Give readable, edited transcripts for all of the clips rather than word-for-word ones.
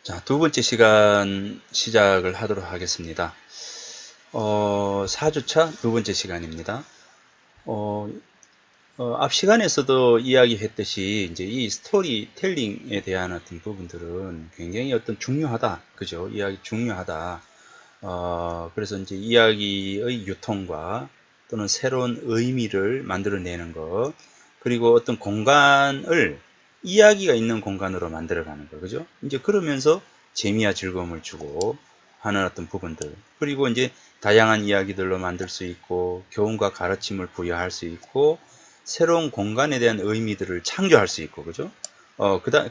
자, 두 번째 시간 시작을 하도록 하겠습니다. 4주차 두 번째 시간입니다. 어, 앞 시간에서도 이야기했듯이, 이제 이 스토리텔링에 대한 어떤 부분들은 굉장히 어떤 중요하다. 그죠? 이야기 중요하다. 그래서 이제 이야기의 유통과 또는 새로운 의미를 만들어내는 것, 그리고 어떤 공간을 이야기가 있는 공간으로 만들어가는 거, 그죠? 이제 그러면서 재미와 즐거움을 주고 하는 어떤 부분들, 그리고 이제 다양한 이야기들로 만들 수 있고, 교훈과 가르침을 부여할 수 있고, 새로운 공간에 대한 의미들을 창조할 수 있고, 그죠?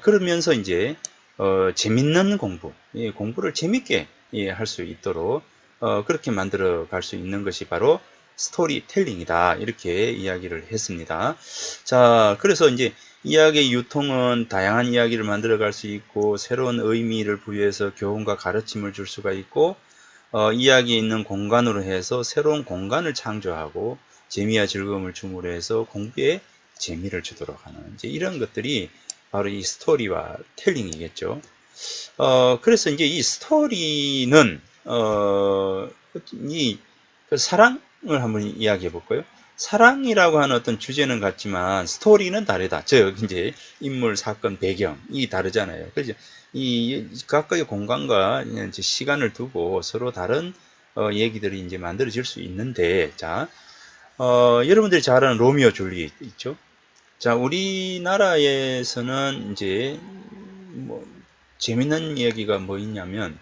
그러면서 이제, 재밌는 공부, 공부를 재밌게 할 수 있도록, 그렇게 만들어 갈 수 있는 것이 바로 스토리텔링이다. 이렇게 이야기를 했습니다. 자, 그래서 이제 이야기의 유통은 다양한 이야기를 만들어 갈 수 있고, 새로운 의미를 부여해서 교훈과 가르침을 줄 수가 있고, 이야기에 있는 공간으로 해서 새로운 공간을 창조하고, 재미와 즐거움을 줌으로 해서 공부에 재미를 주도록 하는, 이제 이런 것들이 바로 이 스토리와 텔링이겠죠. 그래서 이제 이 스토리는, 그 사랑을 한번 이야기해 볼까요? 사랑이라고 하는 어떤 주제는 같지만 스토리는 다르다. 즉, 이제 인물, 사건, 배경이 다르잖아요. 그죠? 이 각각의 공간과 이제 시간을 두고 서로 다른 얘기들이 이제 만들어질 수 있는데, 자, 여러분들이 잘 아는 로미오 줄리엣 있죠? 자, 우리나라에서는 이제 뭐 재밌는 얘기가 뭐 있냐면,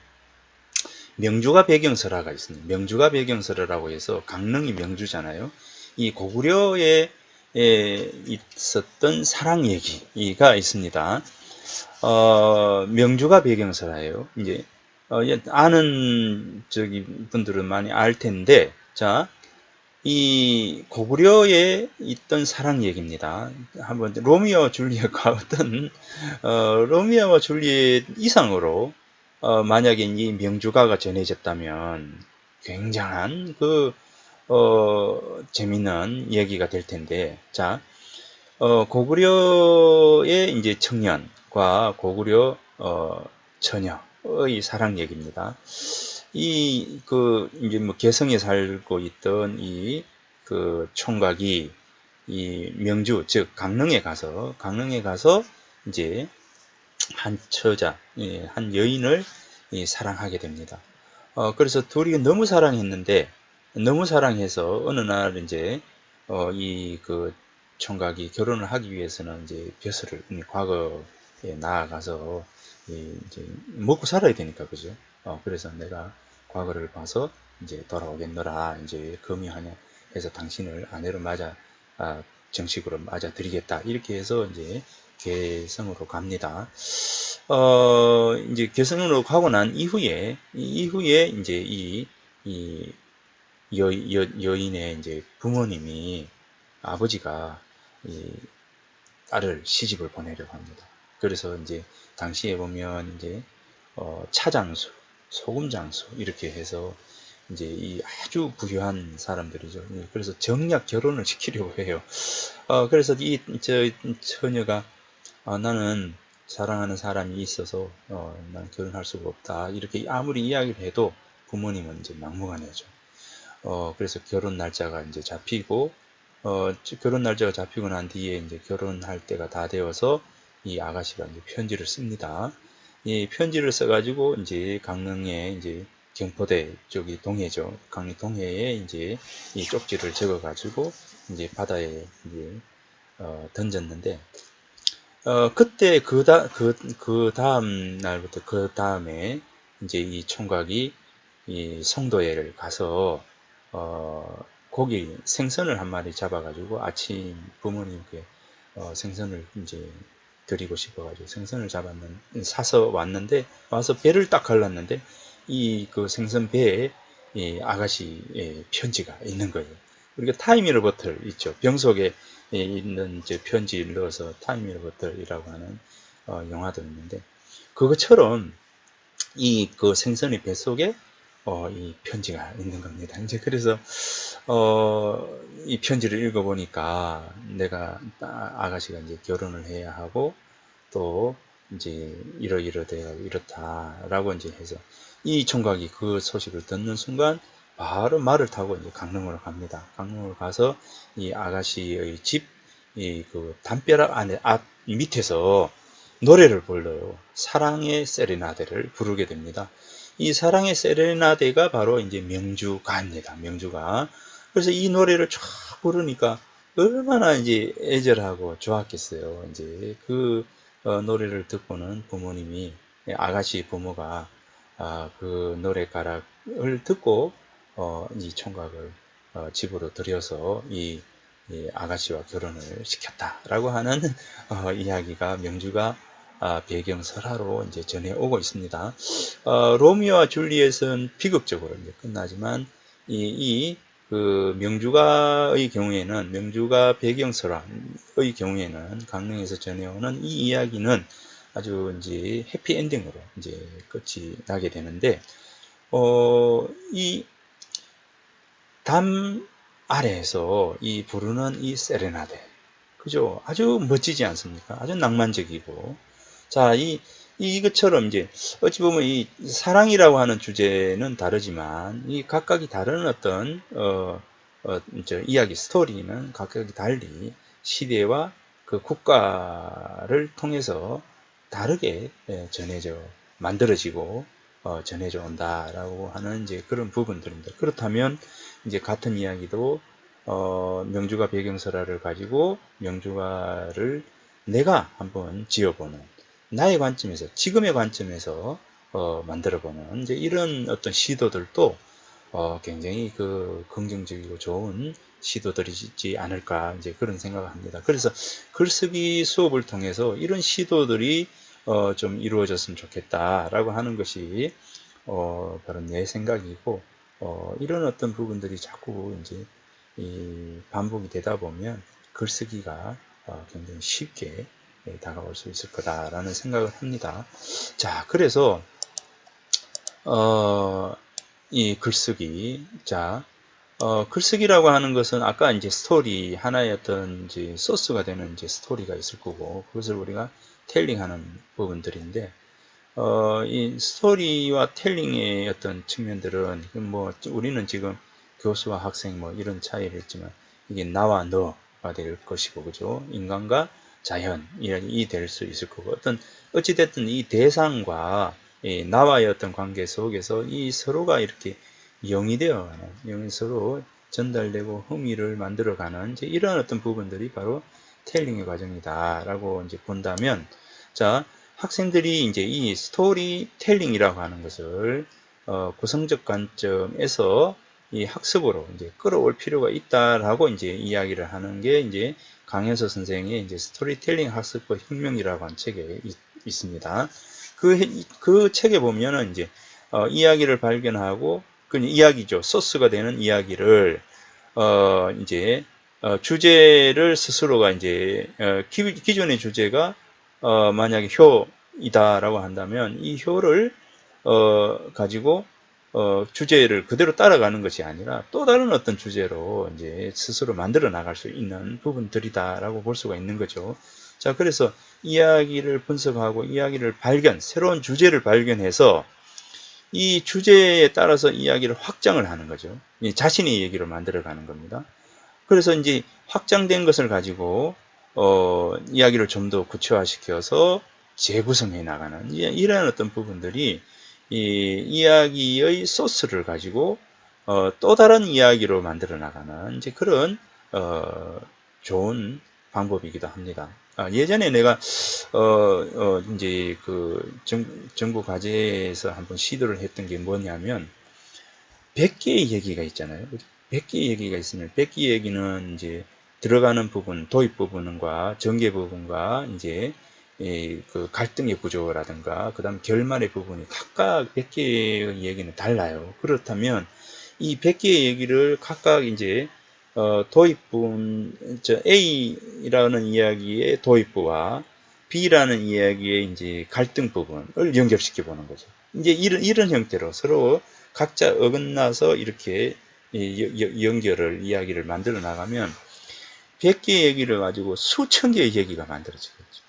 명주가 배경설화가 있습니다. 명주가 배경설화라고 해서 강릉이 명주잖아요. 이 고구려에 있었던 사랑 얘기가 있습니다. 명주가 배경설화예요. 이제 아는 저기 분들은 많이 알 텐데, 자, 이 고구려에 있던 사랑 얘기입니다. 한번 로미오 줄리엣과 어떤 로미오와 줄리엣 이상으로 만약에 이 명주가가 전해졌다면 굉장한 재미있는 얘기가 될 텐데, 자, 고구려의 이제 청년과 고구려 처녀의 사랑 얘기입니다. 이제 뭐 개성에 살고 있던 이 총각이 이 명주, 즉 강릉에 가서 이제 한 처자, 한 여인을 사랑하게 됩니다. 그래서 둘이 너무 사랑했는데, 너무 사랑해서 어느 날 이제 이 총각이 결혼을 하기 위해서는 이제 벼슬을 과거에 나아가서 이제 먹고 살아야 되니까, 그죠? 그래서 내가 과거를 봐서 이제 돌아오겠노라, 이제 금이하냐 해서 당신을 아내로 정식으로 맞아드리겠다, 이렇게 해서 이제 개성으로 갑니다. 이제 개성으로 가고 난 이후에 이제 이 여인의 이제 부모님이, 아버지가 이 딸을 시집을 보내려고 합니다. 그래서 이제 당시에 보면 이제 차장수, 소금장수 이렇게 해서 이제 이 아주 부유한 사람들이죠. 그래서 정략 결혼을 시키려고 해요. 그래서 저 처녀가, 나는 사랑하는 사람이 있어서 난 결혼할 수가 없다, 이렇게 아무리 이야기를 해도 부모님은 이제 막무가내죠. 그래서 결혼 날짜가 이제 잡히고, 결혼 날짜가 잡히고 난 뒤에 이제 결혼할 때가 다 되어서 이 아가씨가 이제 편지를 씁니다. 이 편지를 써가지고 이제 강릉에, 이제 경포대 쪽이 동해죠. 강릉 동해에 이제 이 쪽지를 적어가지고 이제 바다에 이제 던졌는데, 그때 그 다음 날부터 그 다음에 이제 이 총각이 이 성도회를 가서 고기 생선을 한 마리 잡아가지고 아침 부모님께 생선을 이제 드리고 싶어가지고 생선을 사서 왔는데, 와서 배를 딱 갈랐는데 이 생선 배에 이 아가씨의 편지가 있는 거예요. 우리가 타임이러 버틀 있죠. 병 속에 있는 이제 편지를 넣어서 타임이러 버틀이라고 하는 영화도 있는데, 그것처럼 이 생선의 뱃속에 이 편지가 있는 겁니다. 이제 그래서 이 편지를 읽어보니까 내가 아가씨가 이제 결혼을 해야 하고, 또 이제 이러이러되고 이렇다라고 이제 해서 이 총각이 그 소식을 듣는 순간 바로 말을 타고 이제 강릉으로 갑니다. 강릉으로 가서 이 아가씨의 집, 이 그 담벼락 안에 앞 밑에서 노래를 불러요. 사랑의 세레나데를 부르게 됩니다. 이 사랑의 세레나데가 바로 이제 명주가입니다. 명주가. 그래서 이 노래를 쫙 부르니까 얼마나 이제 애절하고 좋았겠어요. 이제 그 노래를 듣고는 부모님이, 아가씨 부모가 그 노래가락을 듣고 이 총각을 집으로 들여서 이 아가씨와 결혼을 시켰다라고 하는 이야기가 명주가 배경 설화로 이제 전해오고 있습니다. 로미오와 줄리엣은 비극적으로 이제 끝나지만 그 명주가의 경우에는, 명주가 배경 설화의 경우에는, 강릉에서 전해오는 이 이야기는 아주 이제 해피 엔딩으로 이제 끝이 나게 되는데, 이 담 아래에서 이 부르는 이 세레나데, 그죠? 아주 멋지지 않습니까? 아주 낭만적이고. 자, 이것처럼 이제 어찌 보면 이 사랑이라고 하는 주제는 다르지만 이 각각이 다른 어떤 이야기 스토리는 각각이 달리 시대와 그 국가를 통해서 다르게 전해져 만들어지고 전해져 온다라고 하는 이제 그런 부분들입니다. 그렇다면 이제 같은 이야기도 명주가 배경설화를 가지고 명주가를 내가 한번 지어보는, 나의 관점에서, 지금의 관점에서 만들어보는 이제 이런 어떤 시도들도 굉장히 그 긍정적이고 좋은 시도들이지 않을까, 이제 그런 생각을 합니다. 그래서 글쓰기 수업을 통해서 이런 시도들이 좀 이루어졌으면 좋겠다라고 하는 것이 바로 내 생각이고, 이런 어떤 부분들이 자꾸 이제 반복이 되다 보면 글쓰기가 굉장히 쉽게 다가올 수 있을 거다라는 생각을 합니다. 자, 그래서 이 글쓰기, 자, 글쓰기라고 하는 것은 아까 이제 스토리, 하나의 어떤 이제 소스가 되는 이제 스토리가 있을 거고, 그것을 우리가 텔링하는 부분들인데, 이 스토리와 텔링의 어떤 측면들은 뭐 우리는 지금 교수와 학생 뭐 이런 차이를 했지만 이게 나와 너가 될 것이고, 그죠? 인간과 자연이 될 수 있을 거고, 어찌됐든 이 대상과 이 나와의 어떤 관계 속에서 이 서로가 이렇게 영이 되어가는, 영이 서로 전달되고 흥미를 만들어가는 이제 이런 어떤 부분들이 바로 텔링의 과정이다라고 이제 본다면, 자, 학생들이 이제 이 스토리텔링이라고 하는 것을 구성적 관점에서 이 학습으로 이제 끌어올 필요가 있다라고 이제 이야기를 하는 게 이제 강현서 선생의 이제 스토리텔링 학습법 혁명이라고 하는 책에 있습니다. 그 책에 보면은 이제 이야기를 발견하고, 그 이야기죠. 소스가 되는 이야기를 이제 주제를 스스로가 이제 기존의 주제가 만약에 효이다라고 한다면 이 효를 가지고 주제를 그대로 따라가는 것이 아니라 또 다른 어떤 주제로 이제 스스로 만들어 나갈 수 있는 부분들이다라고 볼 수가 있는 거죠. 자, 그래서 이야기를 분석하고 이야기를 새로운 주제를 발견해서 이 주제에 따라서 이야기를 확장을 하는 거죠. 자신의 얘기를 만들어 가는 겁니다. 그래서 이제 확장된 것을 가지고 이야기를 좀 더 구체화시켜서 재구성해 나가는 이러한 어떤 부분들이 이 이야기의 소스를 가지고 또 다른 이야기로 만들어 나가는 이제 그런 좋은 방법이기도 합니다. 예전에 내가 이제 그 정부 과제에서 한번 시도를 했던 게 뭐냐면 100개의 얘기가 있잖아요. 100개의 얘기가 있으면 100개의 얘기는 이제 들어가는 부분, 도입 부분과 전개 부분과 이제 그 갈등의 구조라든가 그다음 결말의 부분이 각각 100개의 얘기는 달라요. 그렇다면 이 100개의 얘기를 각각 이제 도입부분, A라는 이야기의 도입부와 B라는 이야기의 이제 갈등 부분을 연결시켜 보는 거죠. 이제 이런 형태로 서로 각자 어긋나서 이렇게 이야기를 만들어 나가면 100개의 얘기를 가지고 수천 개의 얘기가 만들어지겠죠.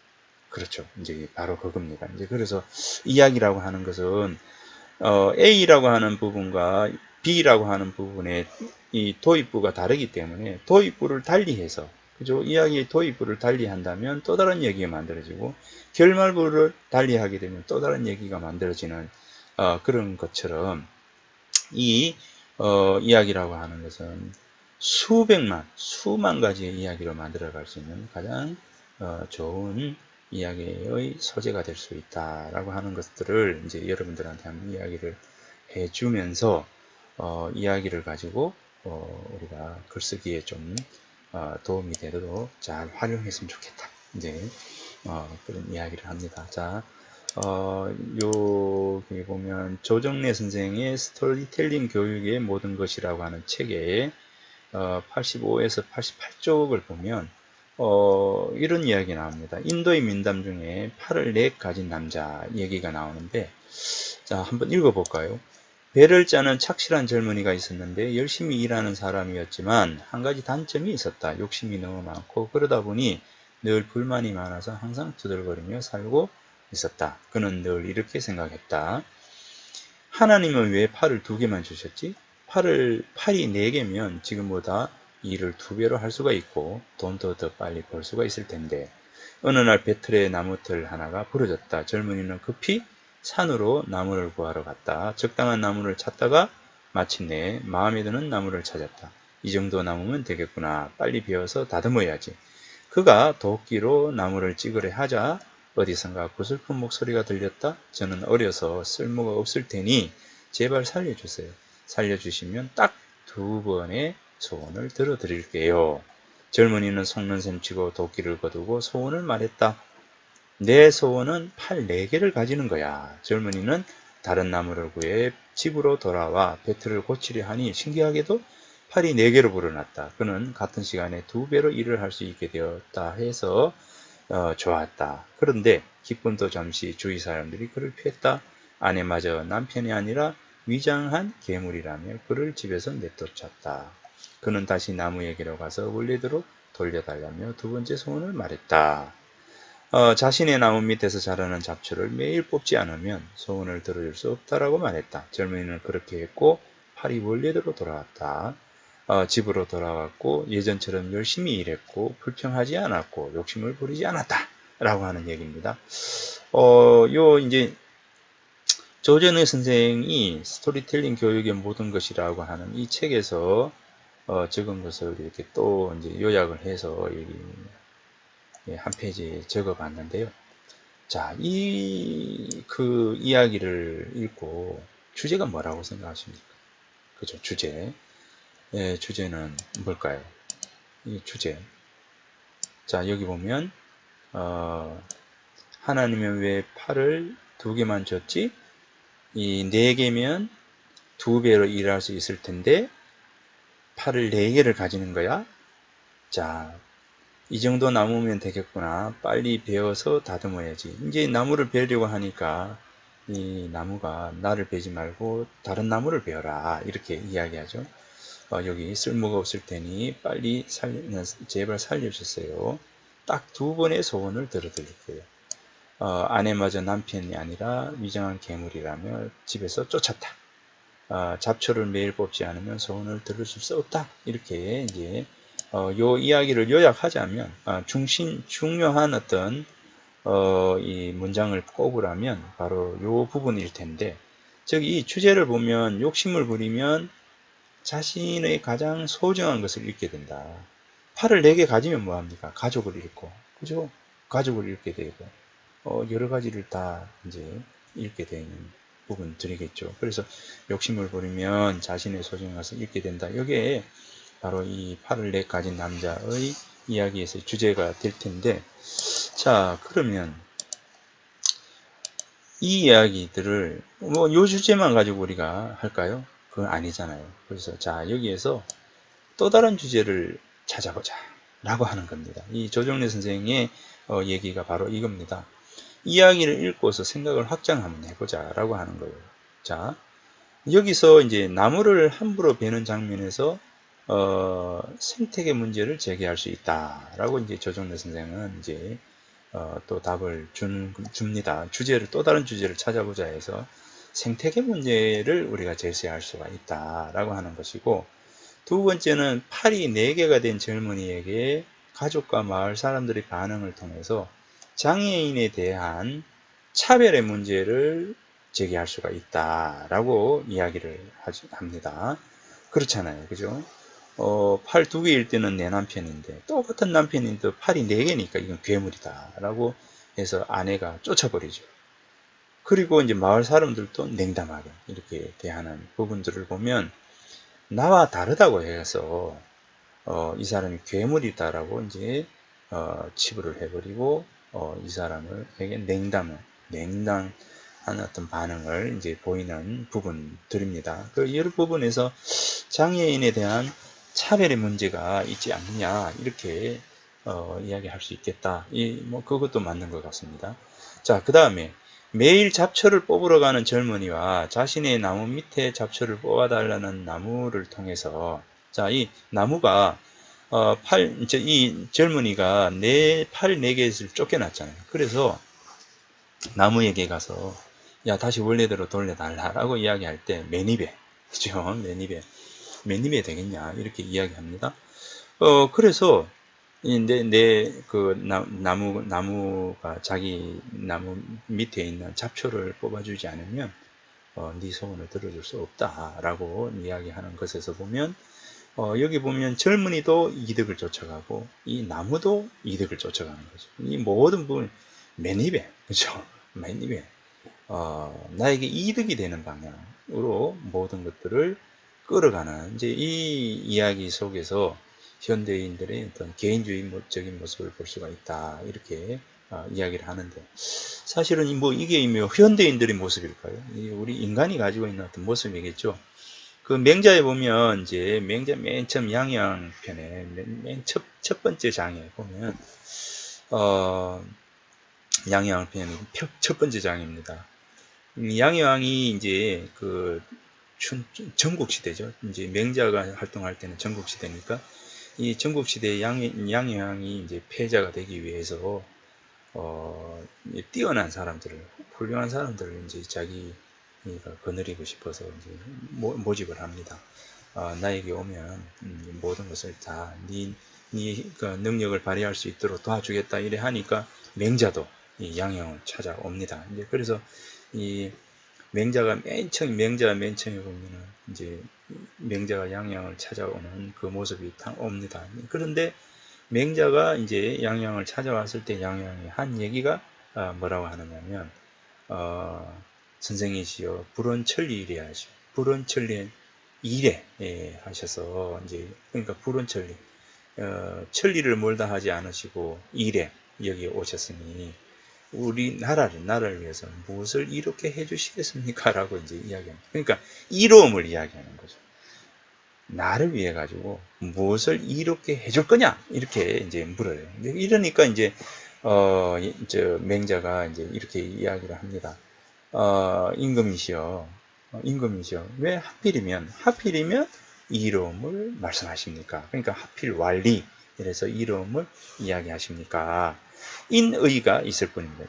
그렇죠. 이제 바로 그겁니다. 이제 그래서 이야기라고 하는 것은 A라고 하는 부분과 B라고 하는 부분의 이 도입부가 다르기 때문에 도입부를 달리해서 그죠? 이야기의 도입부를 달리한다면 또 다른 얘기가 만들어지고 결말부를 달리하게 되면 또 다른 얘기가 만들어지는 그런 것처럼 이 이야기라고 하는 것은 수만 가지의 이야기로 만들어갈 수 있는 가장 좋은 이야기의 소재가 될 수 있다라고 하는 것들을 이제 여러분들한테 한번 이야기를 해주면서 이야기를 가지고 우리가 글쓰기에 좀 도움이 되도록 잘 활용했으면 좋겠다. 이제 그런 이야기를 합니다. 자, 여기 보면 조정래 선생의 스토리텔링 교육의 모든 것이라고 하는 책에 85에서 88쪽을 보면 이런 이야기 나옵니다. 인도의 민담 중에 팔을 넷 가진 남자 얘기가 나오는데 자 한번 읽어볼까요? 배를 짜는 착실한 젊은이가 있었는데 열심히 일하는 사람이었지만 한 가지 단점이 있었다. 욕심이 너무 많고 그러다 보니 늘 불만이 많아서 항상 투덜거리며 살고 있었다. 그는 늘 이렇게 생각했다. 하나님은 왜 팔을 2개만 주셨지? 팔이 4개면 지금보다 일을 2배로 할 수가 있고 돈도 더 빨리 벌 수가 있을 텐데 어느 날 배틀에 나무틀 하나가 부러졌다. 젊은이는 급히 산으로 나무를 구하러 갔다. 적당한 나무를 찾다가 마침내 마음에 드는 나무를 찾았다. 이 정도 나무면 되겠구나. 빨리 베어서 다듬어야지. 그가 도끼로 나무를 찌그레 하자 어디선가 구슬픈 목소리가 들렸다. 저는 어려서 쓸모가 없을 테니 제발 살려주세요. 살려주시면 딱 2번의 소원을 들어드릴게요. 젊은이는 속는 셈치고 도끼를 거두고 소원을 말했다. 내 소원은 팔 4개를 가지는 거야. 젊은이는 다른 나무를 구해 집으로 돌아와 배틀을 고치려 하니 신기하게도 팔이 4개로 불어났다. 그는 같은 시간에 2배로 일을 할 수 있게 되었다 해서 좋았다. 그런데 기쁨도 잠시 주위 사람들이 그를 피했다. 아내마저 남편이 아니라 위장한 괴물이라며 그를 집에서 내쫓았다. 그는 다시 나무에게로 가서 원래대로 돌려달라며 2번째 소원을 말했다. 자신의 나무 밑에서 자라는 잡초를 매일 뽑지 않으면 소원을 들어줄 수 없다라고 말했다. 젊은이는 그렇게 했고 팔이 원래대로 돌아왔다. 집으로 돌아왔고 예전처럼 열심히 일했고 불평하지 않았고 욕심을 부리지 않았다 라고 하는 얘기입니다. 이제 조전의 선생이 스토리텔링 교육의 모든 것이라고 하는 이 책에서 적은 것을 이렇게 또 이제 요약을 해서 한 페이지에 적어 봤는데요. 자, 그 이야기를 읽고 주제가 뭐라고 생각하십니까? 그죠, 주제. 주제는 뭘까요? 이 주제. 자, 여기 보면, 하나님은 왜 팔을 2개만 줬지? 이 4개면 2배로 일할 수 있을 텐데, 팔을 4개를 가지는 거야? 자, 이 정도 나무면 되겠구나. 빨리 베어서 다듬어야지. 이제 나무를 베려고 하니까, 이 나무가 나를 베지 말고 다른 나무를 베어라. 이렇게 이야기하죠. 여기 쓸모가 없을 테니 빨리 제발 살려주세요. 딱 2번의 소원을 들어드릴게요. 아내마저 남편이 아니라 위장한 괴물이라며 집에서 쫓았다. 잡초를 매일 뽑지 않으면 소원을 들어줄 수 없다. 이렇게 이제 요 이야기를 요약하자면 중요한 어떤 이 문장을 꼽으라면 바로 요 부분일 텐데 즉 이 주제를 보면 욕심을 부리면 자신의 가장 소중한 것을 잃게 된다. 팔을 4개 가지면 뭐합니까? 가족을 잃고, 그죠? 가족을 잃게 되고, 여러 가지를 다 이제 잃게 되는 부분들이겠죠. 그래서 욕심을 부리면 자신의 소중한 것을 잃게 된다. 여기에 바로 이 팔을 4 가진 남자의 이야기에서 주제가 될 텐데, 자, 그러면 이 이야기들을 요 주제만 가지고 우리가 할까요? 그건 아니잖아요. 그래서 자 여기에서 또 다른 주제를 찾아보자 라고 하는 겁니다. 이 조정래 선생의 얘기가 바로 이겁니다. 이야기를 읽고서 생각을 확장 한번 해보자 라고 하는 거예요. 자 여기서 이제 나무를 함부로 베는 장면에서 생태계 문제를 제기할 수 있다 라고 이제 조정래 선생은 이제 또 답을 줍니다. 또 다른 주제를 찾아보자 해서 생태계 문제를 우리가 제시할 수가 있다라고 하는 것이고, 두 번째는 팔이 4개가 된 젊은이에게 가족과 마을 사람들의 반응을 통해서 장애인에 대한 차별의 문제를 제기할 수가 있다라고 이야기를 합니다. 그렇잖아요. 그죠? 팔 2개일 때는 내 남편인데 똑같은 남편인데 팔이 4개니까 이건 괴물이다 라고 해서 아내가 쫓아버리죠. 그리고 이제 마을 사람들도 냉담하게 이렇게 대하는 부분들을 보면 나와 다르다고 해서 이 사람이 괴물이다라고 이제 치부를 해버리고 이 사람에게 냉담한 어떤 반응을 이제 보이는 부분들입니다. 그 여러 부분에서 장애인에 대한 차별의 문제가 있지 않느냐 이렇게 이야기할 수 있겠다. 뭐 그것도 맞는 것 같습니다. 자, 그 다음에 매일 잡초를 뽑으러 가는 젊은이와 자신의 나무 밑에 잡초를 뽑아달라는 나무를 통해서, 자, 이 나무가 이 젊은이가 팔 4개를 쫓겨났잖아요. 그래서 나무에게 가서 야, 다시 원래대로 돌려달라라고 이야기할 때 매니베, 그죠? 매니베 되겠냐 이렇게 이야기합니다. 그래서 그 나무가 자기 나무 밑에 있는 잡초를 뽑아주지 않으면 네 소원을 들어줄 수 없다라고 이야기하는 것에서 보면 여기 보면 젊은이도 이득을 쫓아가고 이 나무도 이득을 쫓아가는 거죠. 이 모든 부분 매니베, 그죠? 매니베. 나에게 이득이 되는 방향으로 모든 것들을 끌어가는 이제 이 이야기 속에서 현대인들의 어떤 개인주의적인 모습을 볼 수가 있다 이렇게 이야기를 하는데, 사실은 이게 현대인들의 모습일까요? 우리 인간이 가지고 있는 어떤 모습이겠죠. 그 맹자에 보면 이제 맹자 맨 처음 양양편에 첫 번째 장에 보면 양양편이 첫 번째 장입니다. 양양이 이제 그 전국시대죠. 이제 맹자가 활동할 때는 전국시대니까 이 전국시대 양양이 이제 패자가 되기 위해서 뛰어난 사람들을, 훌륭한 사람들을 이제 자기가 거느리고 싶어서 이제 모집을 합니다. 나에게 오면 모든 것을 다 네 그 능력을 발휘할 수 있도록 도와주겠다 이래 하니까 맹자도 이 양양을 찾아옵니다. 이제 그래서 이 맹자가 맨 처음에 보면은 이제 맹자가 양양을 찾아오는 그 모습이 딱 옵니다. 그런데 맹자가 이제 양양을 찾아왔을 때 양양이 한 얘기가 뭐라고 하느냐면 선생이시여 불원천리이래 하시오. 불원천리 이래 하셔서 이제 그러니까 불원천리 천리를 몰다 하지 않으시고 이래 여기 오셨으니 우리 나라를 위해서 무엇을 이렇게 해주시겠습니까? 라고 이제 이야기합니다. 그러니까 이로움을 이야기하는 거죠. 나를 위해 가지고 무엇을 이렇게 해줄 거냐? 이렇게 이제 물어요. 이러니까 이제 맹자가 이제 이렇게 이야기를 합니다. 임금이시여, 왜 하필이면 이로움을 말씀하십니까? 그러니까 하필 완리, 이래서 이로움을 이야기하십니까? 인의가 있을 뿐입니다.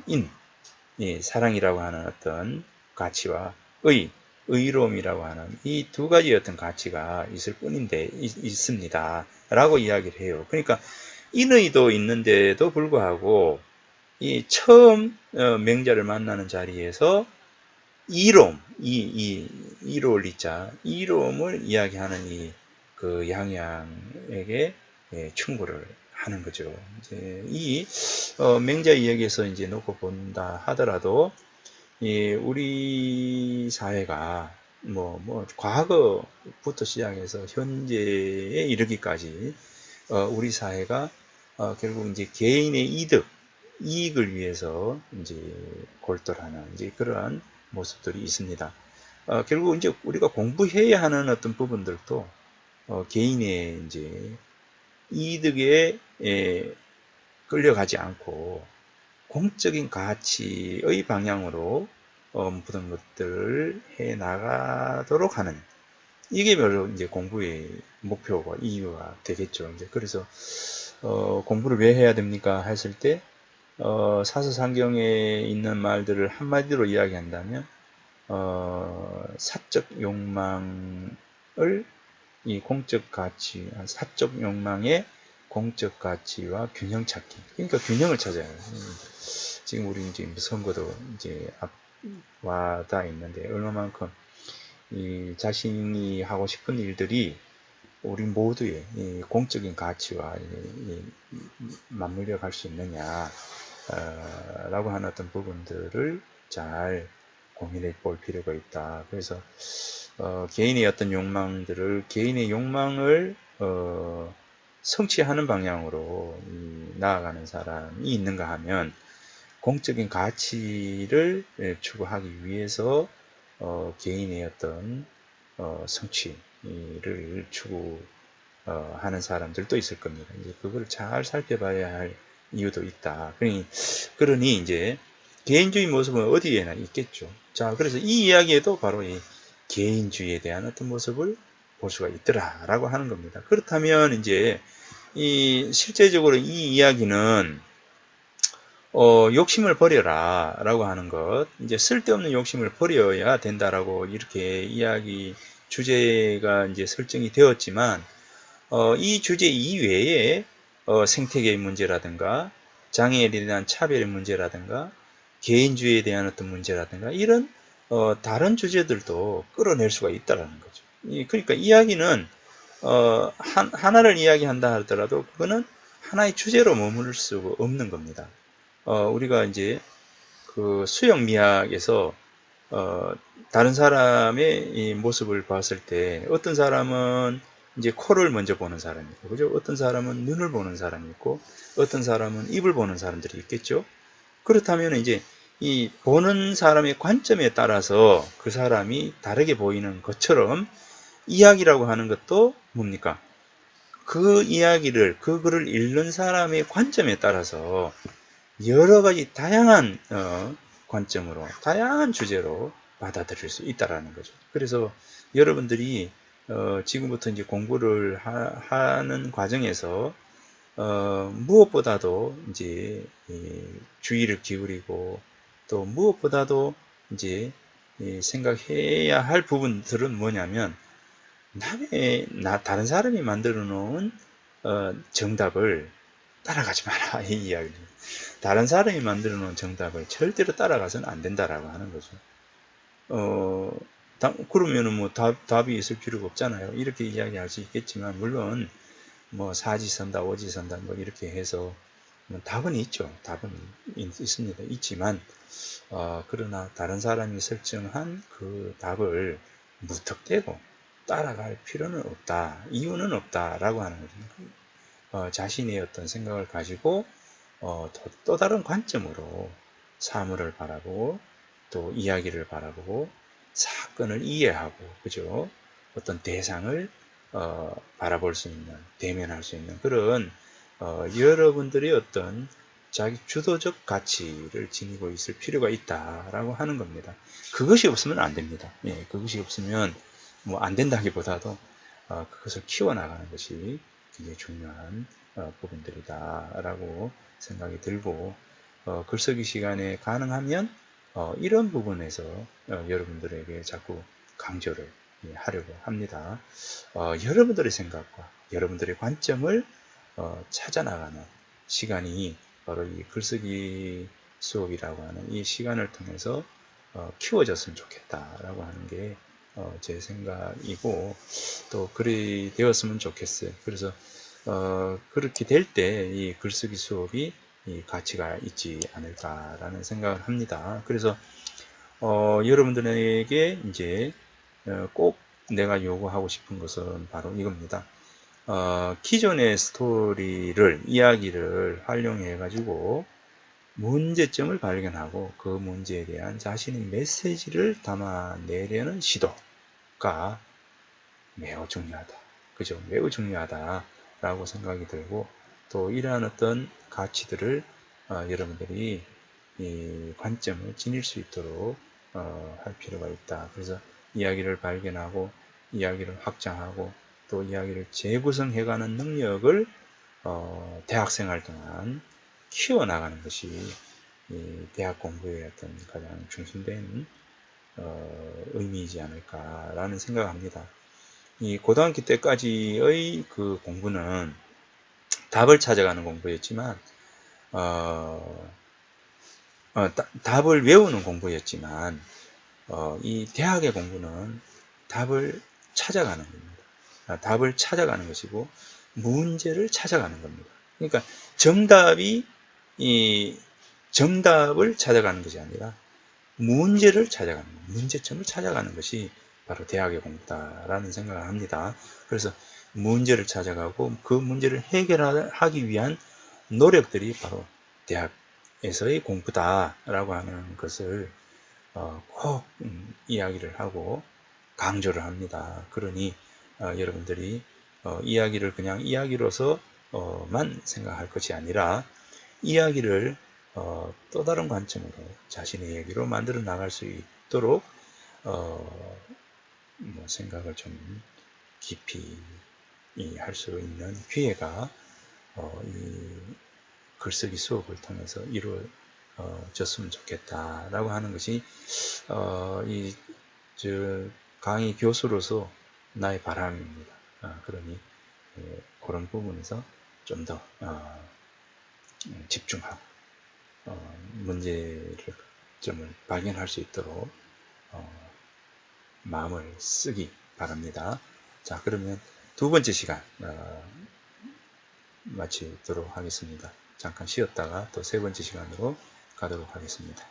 사랑이라고 하는 어떤 가치와 의로움이라고 하는 이 두 가지 어떤 가치가 있을 뿐인데 있습니다. 라고 이야기를 해요. 그러니까 인의도 있는데도 불구하고 이 처음 맹자를 만나는 자리에서 이로움, 이로울 이자, 이로움을 이야기하는 그 양양에게 충고를 하는 거죠. 이제 맹자 이야기에서 이제 놓고 본다 하더라도 우리 사회가 과거부터 시작해서 현재에 이르기까지 우리 사회가 결국 이제 개인의 이익을 위해서 이제 골똘하는 이제 그러한 모습들이 있습니다. 결국 이제 우리가 공부해야 하는 어떤 부분들도 개인의 이제 이득에 끌려가지 않고 공적인 가치의 방향으로 모든 것들을 해 나가도록 하는, 이게 별로 이제 공부의 목표가 이유가 되겠죠. 이제 그래서 공부를 왜 해야 됩니까? 했을 때 사서상경에 있는 말들을 한마디로 이야기한다면 사적 욕망을 이 공적 가치, 사적 욕망의 공적 가치와 균형 찾기. 그러니까 균형을 찾아야 해요. 지금 우리 이제 선거도 이제 와닿아 있는데 얼마만큼 이 자신이 하고 싶은 일들이 우리 모두의 이 공적인 가치와 맞물려 갈 수 있느냐 라고 하는 어떤 부분들을 잘 고민해 볼 필요가 있다. 그래서 개인의 어떤 욕망들을 개인의 욕망을 성취하는 방향으로 나아가는 사람이 있는가 하면 공적인 가치를 추구하기 위해서 개인의 어떤 성취를 추구하는 사람들도 있을 겁니다. 이제 그걸 잘 살펴봐야 할 이유도 있다. 그러니 이제 개인주의 모습은 어디에나 있겠죠. 자, 그래서 이 이야기에도 바로 이 개인주의에 대한 어떤 모습을 볼 수가 있더라라고 하는 겁니다. 그렇다면 이제 실제적으로 이 이야기는 욕심을 버려라 라고 하는 것, 이제 쓸데없는 욕심을 버려야 된다라고 이렇게 이야기 주제가 이제 설정이 되었지만 이 주제 이외에 생태계의 문제라든가 장애에 대한 차별의 문제라든가 개인주의에 대한 어떤 문제라든가 이런 다른 주제들도 끌어낼 수가 있다라는 거죠. 그러니까 이야기는 하나를 이야기한다 하더라도 그거는 하나의 주제로 머무를 수 없는 겁니다. 우리가 이제 그 수영미학에서 다른 사람의 이 모습을 봤을 때 어떤 사람은 이제 코를 먼저 보는 사람이 있고, 그죠? 어떤 사람은 눈을 보는 사람이 있고, 어떤 사람은 입을 보는 사람들이 있겠죠? 그렇다면 이제 이 보는 사람의 관점에 따라서 그 사람이 다르게 보이는 것처럼 이야기라고 하는 것도 뭡니까? 그 이야기를, 그 글을 읽는 사람의 관점에 따라서 여러 가지 다양한 관점으로, 다양한 주제로 받아들일 수 있다라는 거죠. 그래서 여러분들이 지금부터 이제 공부를 하는 과정에서 무엇보다도 이제 주의를 기울이고 또 무엇보다도 이제 생각해야 할 부분들은 뭐냐면 다른 사람이 만들어 놓은 정답을 따라가지 마라 이 이야기입니다. 다른 사람이 만들어 놓은 정답을 절대로 따라가서는 안 된다라고 하는 거죠. 그러면은 뭐 답이 있을 필요가 없잖아요. 이렇게 이야기할 수 있겠지만 물론 뭐 사지선다 오지선다 뭐 이렇게 해서 뭐 답은 있죠. 답은 있습니다. 있지만 그러나 다른 사람이 설정한 그 답을 무턱대고 따라갈 필요는 없다. 이유는 없다라고 하는 거죠. 자신의 어떤 생각을 가지고 또 다른 관점으로 사물을 바라보고 또 이야기를 바라보고 사건을 이해하고 그죠? 어떤 대상을 바라볼 수 있는 대면할 수 있는 그런 여러분들의 어떤 자기 주도적 가치를 지니고 있을 필요가 있다라고 하는 겁니다. 그것이 없으면 안 됩니다. 예, 그것이 없으면 뭐 안 된다기보다도 그것을 키워나가는 것이 굉장히 중요한 부분들이다라고 생각이 들고 글쓰기 시간에 가능하면 이런 부분에서 여러분들에게 자꾸 강조를 하려고 합니다. 여러분들의 생각과 여러분들의 관점을 찾아나가는 시간이 바로 이 글쓰기 수업이라고 하는 이 시간을 통해서 키워졌으면 좋겠다라고 하는 게 제 생각이고 또 그리 되었으면 좋겠어요. 그래서 그렇게 될 때 이 글쓰기 수업이 이 가치가 있지 않을까라는 생각을 합니다. 그래서 여러분들에게 이제 꼭 내가 요구하고 싶은 것은 바로 이겁니다. 기존의 이야기를 활용해 가지고 문제점을 발견하고 그 문제에 대한 자신의 메시지를 담아내려는 시도가 매우 중요하다. 그죠? 매우 중요하다라고 생각이 들고 또 이러한 어떤 가치들을 여러분들이 이 관점을 지닐 수 있도록 할 필요가 있다. 그래서 이야기를 발견하고 이야기를 확장하고 또 이야기를 재구성해가는 능력을 대학생활 동안 키워나가는 것이 이 대학 공부의 어떤 가장 중심된 의미이지 않을까라는 생각을 합니다. 이 고등학교 때까지의 그 공부는 답을 찾아가는 공부였지만 답을 외우는 공부였지만 이 대학의 공부는 답을 찾아가는 겁니다. 답을 찾아가는 것이고 문제를 찾아가는 겁니다. 그러니까 정답을 찾아가는 것이 아니라 문제를 찾아가는 것, 문제점을 찾아가는 것이 바로 대학의 공부다라는 생각을 합니다. 그래서 문제를 찾아가고 그 문제를 해결하기 위한 노력들이 바로 대학에서의 공부다라고 하는 것을 꼭 이야기를 하고 강조를 합니다. 그러니 여러분들이 이야기를 그냥 이야기로서만 생각할 것이 아니라 이야기를 또 다른 관점으로 자신의 얘기로 만들어 나갈 수 있도록 생각을 좀 깊이 할 수 있는 기회가 이 글쓰기 수업을 통해서 이루어졌으면 좋겠다라고 하는 것이 강의 교수로서 나의 바람입니다. 그러니 그런 부분에서 좀 더 집중하고 문제점을 발견할 수 있도록 마음을 쓰기 바랍니다. 자, 그러면 두 번째 시간 마치도록 하겠습니다. 잠깐 쉬었다가 또 세 번째 시간으로 가도록 하겠습니다.